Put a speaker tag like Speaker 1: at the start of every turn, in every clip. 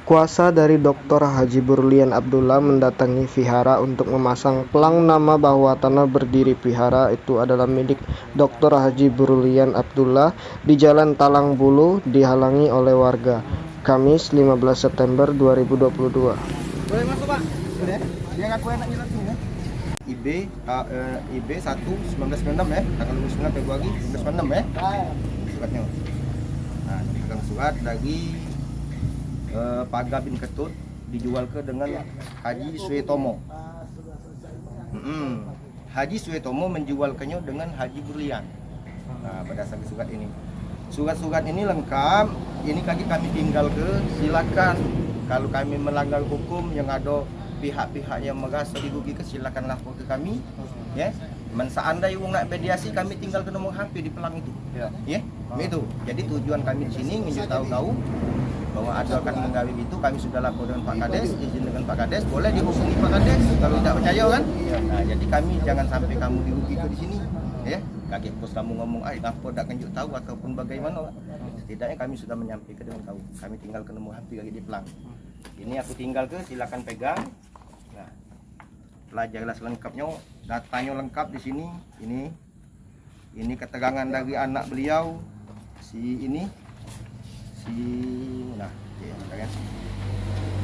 Speaker 1: Kuasa dari Dr. Haji Burlian Abdullah mendatangi vihara untuk memasang pelang nama bahwa tanah berdiri vihara itu adalah milik Dr. Haji Burlian Abdullah di Jalan Talang Bulu, dihalangi oleh warga. Kamis 15 September 2022.
Speaker 2: Boleh masuk, Pak? Boleh. Biar aku enak jelasin ya. IB 1 1996 ya, tanggal 29 Februari 1996 ya. Suratnya. Nah, dipegang surat dari Paga bin Ketut dijual ke dengan Haji Suetomo. Haji Suetomo menjualkannya dengan Haji Burlian. Nah, berdasarkan surat ini. Surat-surat ini lengkap. Ini kami tinggal ke, silakan. Kalau kami melanggar hukum yang ada pihak-pihak yang merasa dirugikan, silakan lapor ke kami. Ya. Seandainya nak mediasi, kami tinggal ke nomor HP di pelang itu. Ya. Itu. Jadi tujuan kami di sini ingin tahu bahwa ada akan menggawi itu, kami sudah lapor dengan Pak Kades, izin dengan Pak Kades, boleh dihubungi Pak Kades kalau tidak percaya kan. Nah, jadi kami jangan sampai kamu dirugikan di sini, ya. Kaget bos kamu ngomong, apa tak kenjuk tahu ataupun bagaimana. Setidaknya kami sudah menyampaikan dengan tahu. Kami tinggal ke nomor HP lagi di pelang. Ini aku tinggal ke, silakan pegang. Nah, pelajarlah selengkapnya, datanya lengkap di sini. Ini keterangan dari anak beliau,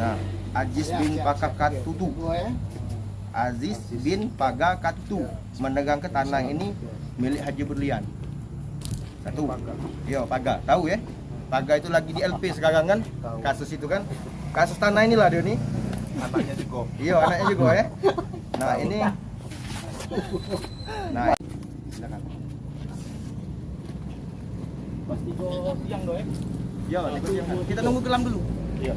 Speaker 2: nah, Aziz bin Pagakatutu. Aziz bin Pagakatutu menegangkan tanah ini milik Haji Burlian. Satu. Yo, Paga, tahu ya? Paga itu lagi di LP sekarang kan? Kasus itu kan? Kasus tanah inilah dia nih. Anaknya juga. Iya, anaknya juga ya. Nah, ini. Nah, silakan.
Speaker 3: Pasti kok siang doh ya?
Speaker 2: Ya, kita nunggu kelam dulu.
Speaker 3: Iya.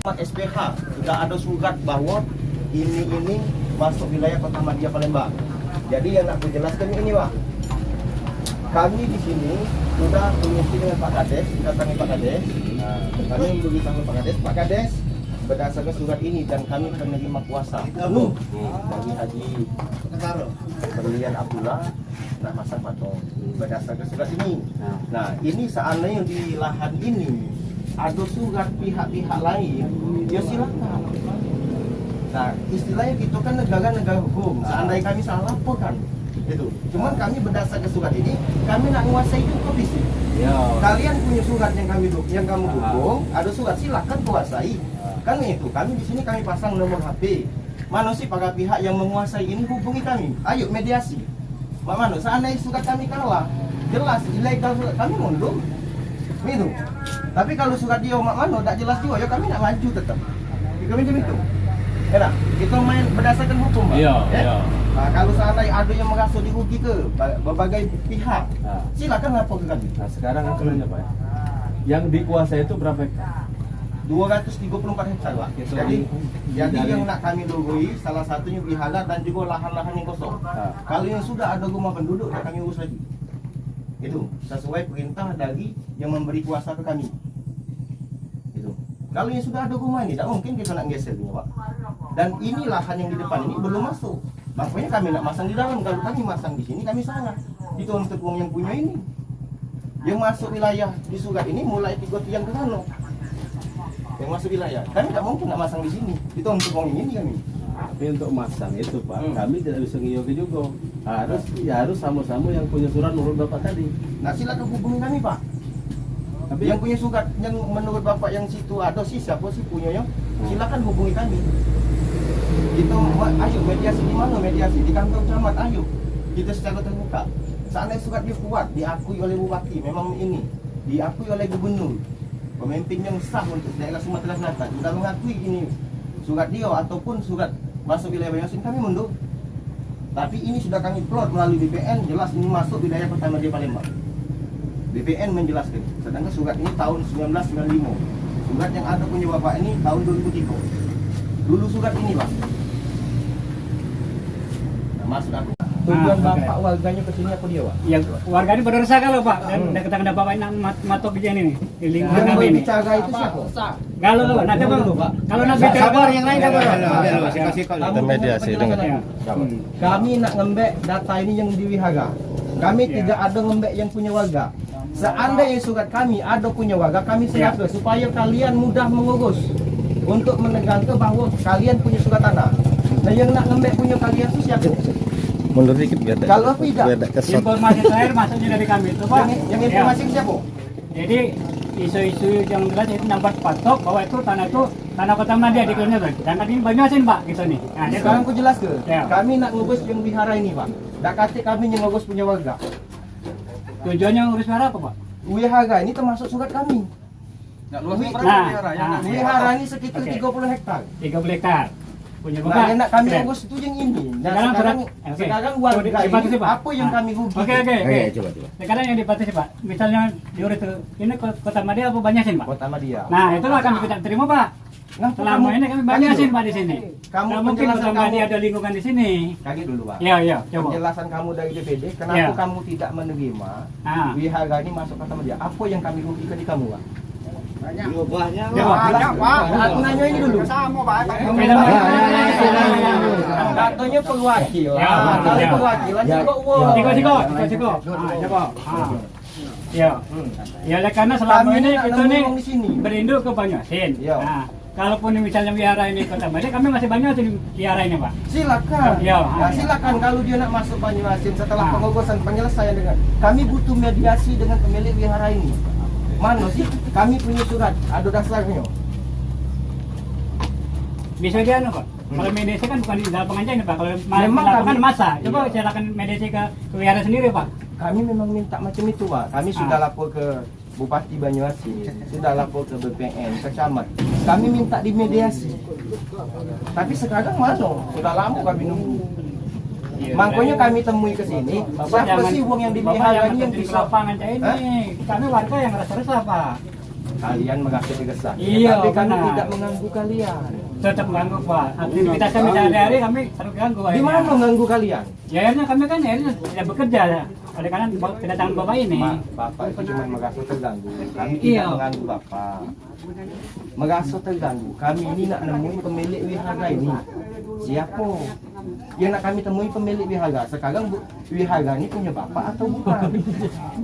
Speaker 2: SPH sudah ada surat bahwa ini masuk wilayah Kota Madia Palembang. Jadi yang nak jelaskan ini, Pak. Kami di sini sudah komunikasi dengan Pak Kades, datangi Pak Kades. Nah, kami berbicara dengan Pak Kades. Pak Kades, berdasarkan surat ini dan kami menerima kuasa penuh dari Haji Burlian Abdullah nak masang patung berdasarkan surat ini. Nah, ini seandainya di lahan ini ada surat pihak-pihak lain, ya silakan. Nah, istilahnya kita kan negara hukum. Seandainya kami salah laporkan, itu. Cuman kami berdasarkan surat ini, kami nak menguasai juga di sini. Kalian punya surat yang kamu dukung, ada surat silakan kuasai. Kan itu, kami di sini kami pasang nomor HP. Mana sih para pihak yang menguasai ini, hubungi kami. Ayo mediasi. Mana seandainya surat kami kalah, jelas ilegal surat kami mundur. Itu. Tapi kalau surat dia mana tak jelas juga, ya kami nak maju tetap. Kami macam itu. Ya, kita main berdasarkan hukum, Pak.
Speaker 3: Iya.
Speaker 2: Nah, kalau seandainya ada yang merasa dirugi ke berbagai pihak, silakan lapor ke kami.
Speaker 3: Nah, sekarang aku nanya, Pak. Yang dikuasai itu berapa hektar?
Speaker 2: 234 hektar, Pak. Jadi yang nak kami logoi salah satunya wihara dan juga lahan-lahan yang kosong. Kalau yang sudah ada rumah penduduk, ya kami urus lagi. Itu sesuai perintah dari yang memberi kuasa ke kami. Itu. Kalau yang sudah ada rumah ini, tidak mungkin kita nak gesernya, Pak. Dan ini lahan yang di depan ini belum masuk. Makanya kami nak masang di dalam. Kalau kami masang di sini, kami salah. Itu untuk uang yang punya ini. Yang masuk wilayah di surat ini mulai 3 tiang ke sana. Yang masuk wilayah. Kami tidak mungkin nak masang di sini. Itu untuk uang ini kami.
Speaker 3: Tapi untuk masang itu, Pak, kami tidak bisa ngiyogi juga. Harus sama-sama yang punya surat menurut Bapak tadi.
Speaker 2: Nah, silakan hubungi kami, Pak. Tapi yang punya surat yang menurut Bapak yang situ ada sih siapa sih punyanya? Silakan hubungi kami. Itu ayo mediasi di mana mediasi? Di kantor camat, ayo. Kita secara terbuka. Seandainya surat dia kuat, diakui oleh bupati, memang ini diakui oleh gubernur, pemimpin yang sah untuk daerah Sumatera Selatan, sudah mengakui ini surat dia ataupun surat masuk wilayah Banjarmasin, kami mundur. Tapi ini sudah kami plot melalui BPN, jelas ini masuk wilayah Kota Madia Palembang. BPN menjelaskan, sedangkan surat ini tahun 1995. Surat yang ada punya Bapak ini tahun 2003. Dulu surat ini, Pak. Nah, maksud aku Tujuan bapak warganya ke sini apa dia, Pak?
Speaker 4: Yang warga ini berdosa kalau Pak, dan kata bapak ini matok di sini nih, di lingkungan
Speaker 2: Yang
Speaker 4: kami ini.
Speaker 2: berbicara itu siapa?
Speaker 4: Kalau nanti Bang, kalau nanti
Speaker 2: Sabar, yang lain sabar.
Speaker 3: Kita mediasi dengan
Speaker 2: Kami nak ngembek data ini yang di wihara. Kami tidak ada ngembek yang punya warga. Seandainya surat kami ada punya warga, kami serahkan supaya kalian mudah mengurus untuk menegangkan bahwa kalian punya surat tanah. Nah yang nak ngembek punya kalian itu siapa?
Speaker 3: mundur dikit biar
Speaker 2: Kalau tidak,
Speaker 3: biar ada kesot.
Speaker 4: informasi terakhir masuknya dari kami itu Pak.
Speaker 2: yang informasi siapa?
Speaker 4: Jadi isu-isu yang jelas itu nampak patok bahwa itu tanah kota Madia di Kelenya Bang. Dan ini Banyuasin Pak gitu nih. Nah,
Speaker 2: Sekarang aku jelas ke,
Speaker 4: Ya.
Speaker 2: kami nak ngurus yang wihara ini Pak. Tak kata kami yang ngurus punya warga.
Speaker 4: tujuannya ngurus wihara apa Pak?
Speaker 2: Wihara ini termasuk surat kami. Wihara ini sekitar 30 hektar.
Speaker 4: 30 hektar. Punya
Speaker 2: Nah,
Speaker 4: Bapak.
Speaker 2: yang nak kami
Speaker 4: Keren.
Speaker 2: urus itu yang ini. Nah,
Speaker 4: Sekarang
Speaker 2: sekarang,
Speaker 4: Oke.
Speaker 2: sekarang warga
Speaker 4: Dibatasi,
Speaker 2: ini
Speaker 4: Pak.
Speaker 2: apa yang
Speaker 4: Nah.
Speaker 2: kami rugi?
Speaker 4: Oke.
Speaker 3: coba.
Speaker 4: Sekarang yang dibatasi Pak. Misalnya diurus itu ini kota Madia apa Banyuasin Pak?
Speaker 2: Kota Madia.
Speaker 4: Nah, itulah kami tidak terima Pak.
Speaker 2: Nah,
Speaker 4: Selama ini kami Banyuasin Pak di sini.
Speaker 2: Kamu
Speaker 4: Nggak mungkin
Speaker 2: penjelasan
Speaker 4: kota Madia ada lingkungan di sini.
Speaker 2: Kaget dulu Pak.
Speaker 4: Iya, coba.
Speaker 2: Penjelasan kamu dari DPD, kenapa
Speaker 4: Ya.
Speaker 2: kamu tidak menerima
Speaker 4: Ah.
Speaker 2: wihara ini masuk kota Madia? Apa yang kami rugikan di kamu Pak?
Speaker 4: Banyak,
Speaker 2: Aku nanya ini dulu. Katanya perwakilan.
Speaker 4: Ya,
Speaker 2: Kalau
Speaker 4: ya.
Speaker 2: perwakilan juga uang.
Speaker 4: Siko. Coba. Ya. Ya, oleh karena selama
Speaker 2: Kami
Speaker 4: ini
Speaker 2: nak
Speaker 4: kita nih
Speaker 2: ngomong di sini.
Speaker 4: berinduk ke Banyuasin.
Speaker 2: Ya.
Speaker 4: Nah, kalaupun misalnya wihara ini kota Madia, kami masih Banyuasin wihara ini, Pak.
Speaker 2: Silakan.
Speaker 4: Ya.
Speaker 2: Nah, silakan kalau dia nak masuk Banyuasin setelah
Speaker 4: Ah.
Speaker 2: pengurusan penyelesaian dengan kami butuh mediasi dengan pemilik wihara ini. Mana sih? Kami punya surat, ada dasarnya.
Speaker 4: Bisa dia Pak. Kalau mediasi kan bukan di lapangan aja ini, Pak. Kalau
Speaker 2: Memang
Speaker 4: lapangan
Speaker 2: kami-
Speaker 4: masa. Coba
Speaker 2: Iya.
Speaker 4: silakan mediasi ke wihara sendiri, Pak.
Speaker 2: Kami memang minta macam itu, Pak. Kami sudah lapor ke Bupati Banyuasin, sudah lapor ke BPN, ke camat. Kami minta dimediasi. Tapi sekarang mana? Sudah lama kami nunggu.
Speaker 4: Iya,
Speaker 2: Makanya kami temui ke sini.
Speaker 4: Bapak
Speaker 2: Siapa sih uang yang
Speaker 4: Bapak
Speaker 2: dipihara
Speaker 4: jangan
Speaker 2: ini yang
Speaker 4: di
Speaker 2: bisa?
Speaker 4: lapangan aja ini. Kami warga yang resah-resah, Pak.
Speaker 2: Kalian merasa digesah.
Speaker 4: Iya,
Speaker 2: Tapi kami
Speaker 4: benar.
Speaker 2: tidak mengganggu kalian.
Speaker 4: Tetap mengganggu, Pak. Aktivitas kami sehari-hari kami terganggu.
Speaker 2: Di
Speaker 4: akhirnya.
Speaker 2: mana mengganggu kalian?
Speaker 4: Ya akhirnya kami kan akhirnya tidak bekerja ya. Oleh karena kedatangan Bapak ini.
Speaker 2: Bapak itu cuma merasa terganggu. Kami
Speaker 4: Iya.
Speaker 2: tidak mengganggu Bapak. Merasa terganggu. Kami ini nak nemui pemilik wihara ini. Siapa? Yang nak kami temui pemilik wihara. Sekarang wihara ini punya Bapak atau bukan?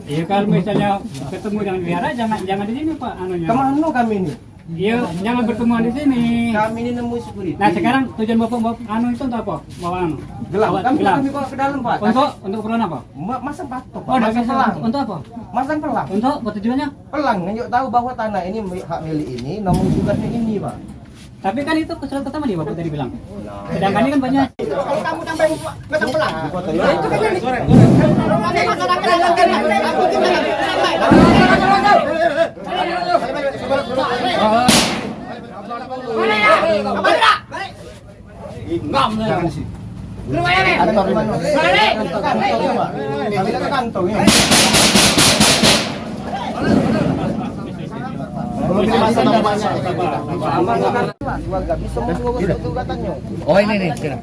Speaker 4: Iya kalau misalnya ketemu dengan wihara jangan di sini Pak anunya.
Speaker 2: Kemana kami ini?
Speaker 4: Iya jangan bertemu di sini.
Speaker 2: Kami ini nemui security.
Speaker 4: Nah sekarang tujuan Bapak anu itu untuk apa? Bawa anu.
Speaker 2: gelap. Kami
Speaker 4: Gelap.
Speaker 2: kami bawa ke dalam Pak.
Speaker 4: Untuk keperluan apa?
Speaker 2: Masang patok. Pak.
Speaker 4: Oh, udah
Speaker 2: Masang
Speaker 4: bisa.
Speaker 2: pelang.
Speaker 4: Untuk apa?
Speaker 2: Masang pelang.
Speaker 4: Untuk apa tujuannya?
Speaker 2: Pelang. Nunjuk tahu bahwa tanah ini hak milik ini, nomor suratnya ini Pak.
Speaker 4: Tapi kan itu surat pertama dia Bapak tadi bilang. Sedangkan ini kan banyak.
Speaker 5: Kalau kamu sampai masang pelang, itu kan ini.
Speaker 2: Kantor di mana? Kantor ya Pak. Kami ke kantor ya. Belum dimasa namanya. Warga bisa mengurus itu katanya.
Speaker 6: Oh ini nih, sini.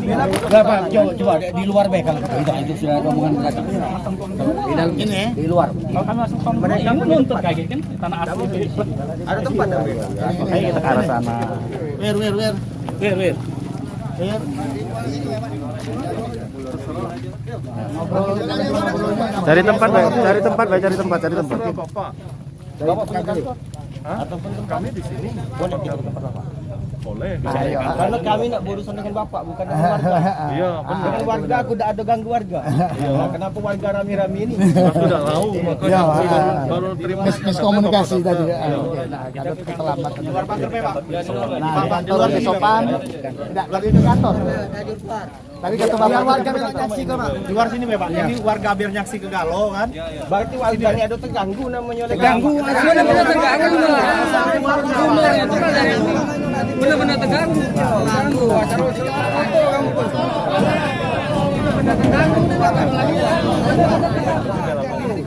Speaker 6: Enggak Pak, coba di luar baik kalau itu sudah rombongan beragam. Di dalam ini di luar.
Speaker 4: Kalau kami langsung mereka menuntut kayak gitu kan tanah asli.
Speaker 2: Ada tempat enggak?
Speaker 3: Makanya kita ke arah sana. Wir. Cari tempat, Bay. Cari tempat.
Speaker 2: Ataupun kami di sini boleh kita ke tempat Bapak. Boleh. Karena kami nak berurusan dengan Bapak bukan dengan warga. Iya, dengan warga aku tidak ada ganggu warga. Iya. Kenapa warga rame-rame ini?
Speaker 3: Sudah tahu makanya baru terima.
Speaker 6: Miskomunikasi tadi. Ada keterlambatan.
Speaker 2: Di luar pagar Pak.
Speaker 6: Nah, di luar sopan. Tidak lagi di kantor. Tadi kata Bapak warga nyaksi ke Pak.
Speaker 5: Di luar sini Pak. Ini warga biar nyaksi ke Galo kan.
Speaker 2: Berarti warganya ada terganggu namanya oleh
Speaker 6: Terganggu, benar-benar terganggu. Benar-benar terganggu.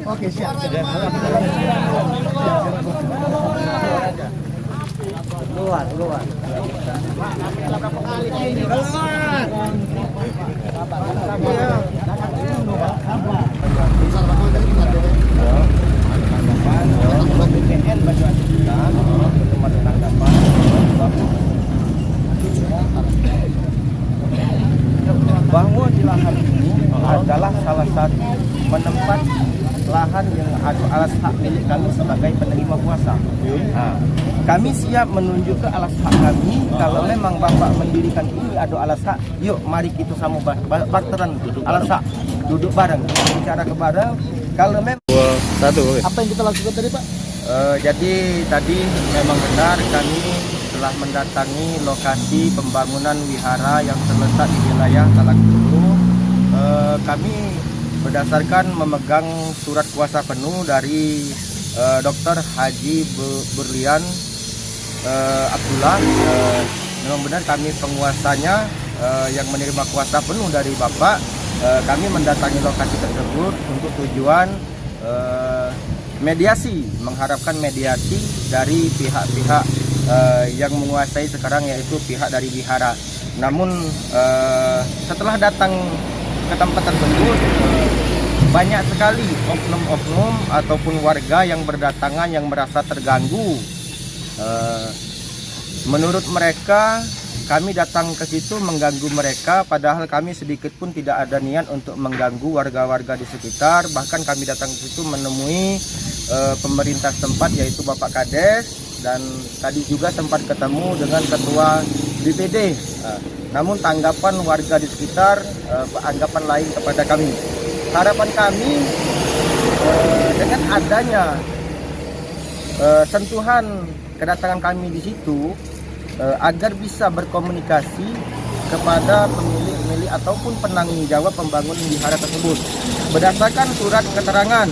Speaker 6: Oke, siap.
Speaker 2: Keluar. bahwa di lahan ini adalah salah satu menempat lahan yang ada alas hak milik kami sebagai penerima kuasa. Nah, kami siap menunjuk ke alas hak kami. Kalau memang Bapak mendirikan ini ada alas hak, yuk mari kita sama barteran alas hak, duduk bareng, bicara ke bareng. Kalau memang
Speaker 6: Apa yang kita lakukan tadi, Pak?
Speaker 2: jadi tadi memang benar kami telah mendatangi lokasi pembangunan wihara yang terletak di wilayah Talakdulu. Kami berdasarkan memegang surat kuasa penuh dari Dr. Haji Burlian Abdullah. Memang benar kami penguasanya yang menerima kuasa penuh dari Bapak. Kami mendatangi lokasi tersebut untuk tujuan mediasi, mengharapkan mediasi dari pihak-pihak yang menguasai sekarang, yaitu pihak dari wihara. Namun setelah datang ke tempat tersebut, banyak sekali oknum-oknum ataupun warga yang berdatangan yang merasa terganggu. Menurut mereka, kami datang ke situ mengganggu mereka, padahal kami sedikit pun tidak ada niat untuk mengganggu warga-warga di sekitar. Bahkan kami datang ke situ menemui pemerintah setempat, yaitu Bapak Kades, dan tadi juga sempat ketemu dengan Ketua DPD. Namun tanggapan warga di sekitar, anggapan lain kepada kami. Harapan kami dengan adanya sentuhan kedatangan kami di situ, agar bisa berkomunikasi kepada pemilik ataupun penanggung jawab pembangunan wihara tersebut. Berdasarkan surat keterangan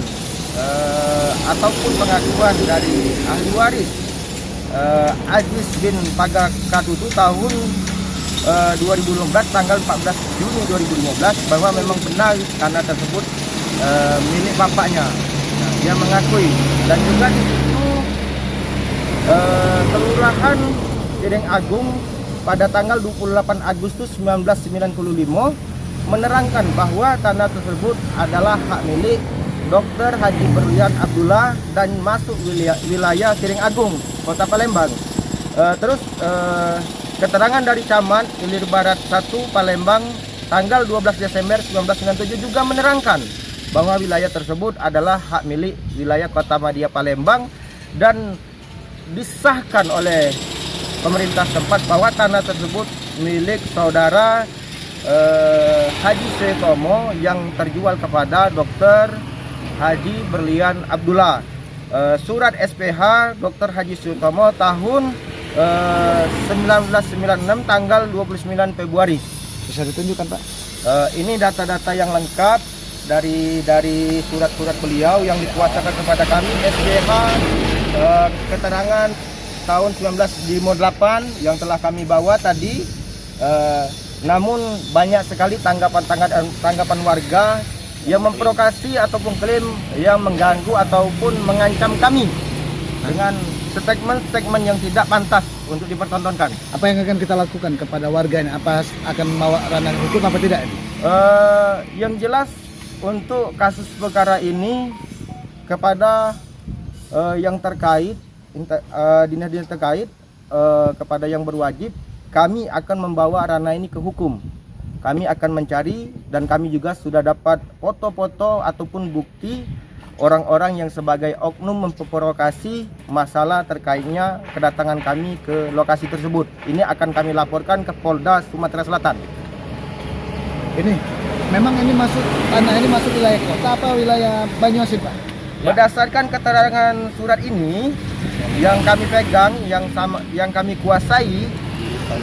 Speaker 2: ataupun pengakuan dari ahli waris Aziz bin Pagakadudu tahun 2015, tanggal 14 Juni 2015, bahwa memang benar tanah tersebut milik bapaknya. Nah, dia mengakui, dan juga di situ Kelurahan Cireng Agung pada tanggal 28 Agustus 1995 menerangkan bahwa tanah tersebut adalah hak milik Dr. Haji Burlian Abdullah dan masuk wilayah Cireng Agung, Kota Palembang. Keterangan dari Camat Ilir Barat 1 Palembang tanggal 12 Desember 1997 juga menerangkan bahwa wilayah tersebut adalah hak milik wilayah Kota Madia Palembang, dan disahkan oleh pemerintah setempat bahwa tanah tersebut milik saudara Haji Sutomo yang terjual kepada Dr. Haji Burlian Abdullah. Surat SPH Dr. Haji Sutomo tahun 1996 tanggal 29 Februari.
Speaker 6: Bisa ditunjukkan, Pak?
Speaker 2: Ini data-data yang lengkap dari surat-surat beliau yang dikuasakan kepada kami. SPH keterangan tahun 1958 yang telah kami bawa tadi. Namun banyak sekali tanggapan warga yang memprovokasi ataupun klaim yang mengganggu ataupun mengancam kami dengan statement-statement yang tidak pantas untuk dipertontonkan.
Speaker 6: Apa yang akan kita lakukan kepada warga ini? Apa akan membawa ranah hukum apa tidak ini?
Speaker 2: Yang jelas untuk kasus perkara ini kepada yang terkait, dinas-dinas terkait, kepada yang berwajib, kami akan membawa ranah ini ke hukum. Kami akan mencari, dan kami juga sudah dapat foto-foto ataupun bukti orang-orang yang sebagai oknum memprovokasi masalah terkaitnya kedatangan kami ke lokasi tersebut. Ini akan kami laporkan ke Polda Sumatera Selatan.
Speaker 6: Ini memang ini tanah ini masuk wilayah kota apa wilayah Banyuasin, Pak?
Speaker 2: Berdasarkan keterangan surat ini yang kami pegang, yang kami kuasai,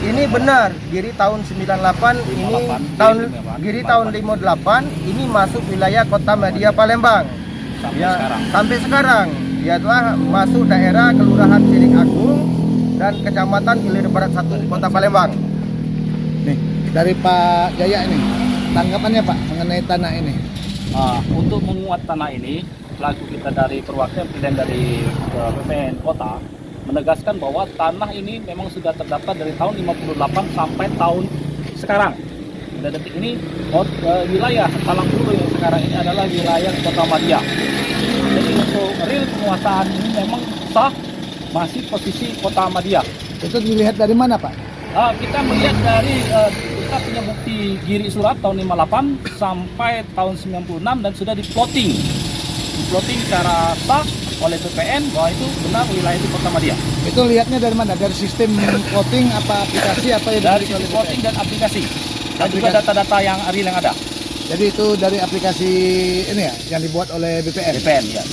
Speaker 2: ini benar Giri tahun 98, Giri tahun 58 ini masuk wilayah Kota Madia Palembang. Sampai sekarang dia telah masuk daerah Kelurahan Cireng Agung dan Kecamatan Ilir Barat 1 Kota Palembang.
Speaker 6: Nih, dari Pak Jaya ini, tanggapannya Pak mengenai tanah ini.
Speaker 7: Untuk menguat tanah ini, pelaku kita dari perwakilan presiden dari PPN Kota menegaskan bahwa tanah ini memang sudah terdaftar dari tahun 58 sampai tahun sekarang. pada detik ini wilayah Palang Bulu yang sekarang ini adalah wilayah Kota Madia. Jadi untuk real penguasaan ini memang sah masih posisi Kota Madia.
Speaker 6: Itu dilihat dari mana, Pak?
Speaker 7: Kita melihat dari kita punya bukti giri surat tahun 58 sampai tahun 96 dan sudah diploting secara sah oleh BPN bahwa itu benar wilayah itu Kota Madia.
Speaker 6: Itu lihatnya dari mana? Dari sistem plotting apa aplikasi apa yang
Speaker 7: Dari
Speaker 6: dimiliki oleh
Speaker 7: plotting
Speaker 6: BPN?
Speaker 7: dan aplikasi dan juga data-data yang real yang ada.
Speaker 6: Jadi itu dari aplikasi ini ya yang dibuat oleh BPN.
Speaker 7: BPN ya.